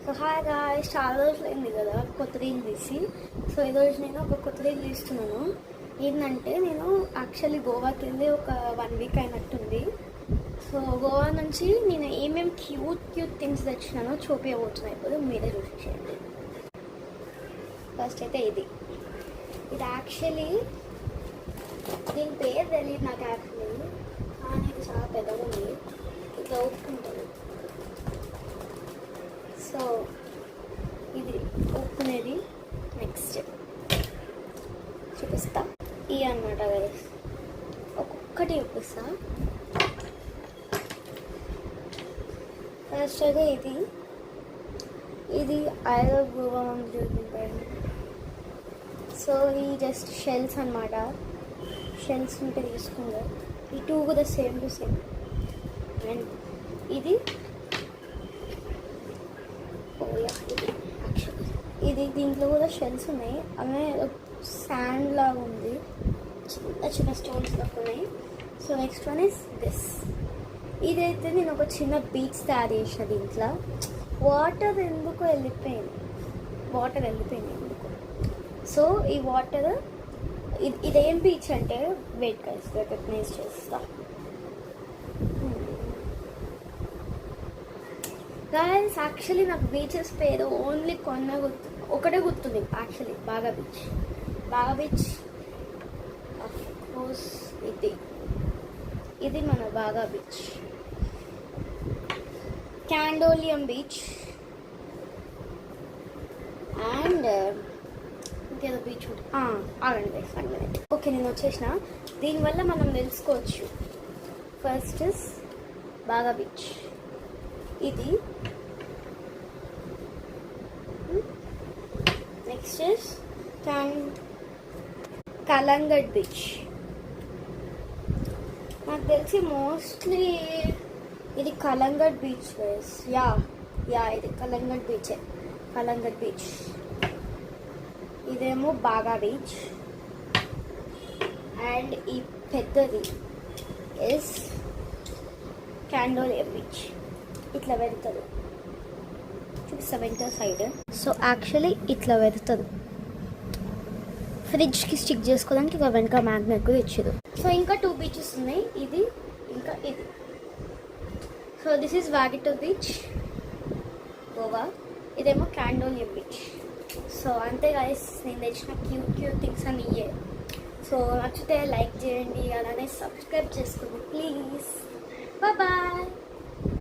So hi guys, చాలా రోజులైంది కదా కొత్త రీల్ తీసి. సో ఈరోజు నేను ఒక కొత్త రీల్ తీస్తున్నాను. ఏంటంటే నేను యాక్చువల్లీ గోవాకి వెళ్ళి ఒక 1 వీక్ అయినట్టుంది. సో గోవా నుంచి నేను ఏమేమి క్యూట్ థింగ్స్ తెచ్చినానో చూపించబోతున్నాను. ఇప్పుడు మీరే చూసేయండి. ఫస్ట్ అయితే ఇది యాక్చువల్లీ దీని పేరు తెలియదు నాకు యాక్చువల్లీ, కానీ ఇది చాలా పెద్దగా ఉంది. ఇట్లా ఒప్పుకుంటుంది. సో ఇది ఒప్పుకునేది. నెక్స్ట్ చూపిస్తా ఇవి అన్నమాట గైస్. ఒక్కొక్కటి చూపిస్తా. ఫస్ట్ అయితే ఇది ఐ లవ్ గోవా అని చూపించాను. సో ఈ జస్ట్ షెల్స్ అన్నమాట. షెల్స్ ఉంటే తీసుకుందా. ఈ 2 కూడా సేమ్ టు సేమ్. అండ్ ఇది ఇది దీంట్లో కూడా షెల్స్ ఉన్నాయి. అలానే శాండ్ లాగా ఉంది, చిన్న చిన్న స్టోన్స్ లాగా ఉన్నాయి. So next one is this. ఇదైతే నేను ఒక చిన్న బీచ్ తయారు చేసిన. దీంట్లో వాటర్ వెళ్ళిపోయింది ఎందుకు. సో ఈ వాటర్ ఇదేం బీచ్ అంటే వెయిట్ గైస్ రికగ్నైజ్ చేస్తా. గైస్ యాక్చువల్లీ నాకు బీచెస్ పేరు ఓన్లీ ఒకటే గుర్తుంది యాక్చువల్లీ. బాగా బీచ్ ఆఫ్ కోర్స్. ఇది మన బాగా బీచ్. క్యాండోలియం బీచ్ అండ్ ఇంకేదో బీచ్ ఉంటుంది. ఆగండి గైస్ 1 minute. ఓకే, నేను వచ్చేసిన. దీనివల్ల మనం తెలుసుకోవచ్చు. ఫస్ట్ ఇస్ బాగా బీచ్. ఇది నెక్స్ట్ ఇస్ కలంగడ్ బీచ్. నాకు తెలిసి మోస్ట్లీ ఇది కలంగడ్ బీచ్ గైస్. ఇది కలంగడ్ బీచ్. ఇదేమో బాగా బీచ్. అండ్ ఈ పెద్దది ఇస్ క్యాండోలియం బీచ్. ఇట్లా వెళ్తుంది, చూపిస్తా వెంట సైడ్. సో యాక్చువల్లీ ఇట్లా వెళ్తుంది. ఫ్రిడ్జ్కి స్టిక్ చేసుకోవడానికి ఇక వెనక మ్యాగ్నెట్ కూడా ఇచ్చారు. సో ఇంకా 2 బీచెస్ ఉన్నాయి, ఇది ఇంకా ఇది. So this is Vagator beach Goa. ఇదేమో క్యాండోలియం బీచ్. సో అంతే గైస్, నేను తెచ్చిన క్యూట్ థింగ్స్ అని ఇయ్యే. సో నచ్చితే లైక్ చేయండి, అలానే సబ్స్క్రైబ్ చేసుకోండి ప్లీజ్. బాయ్.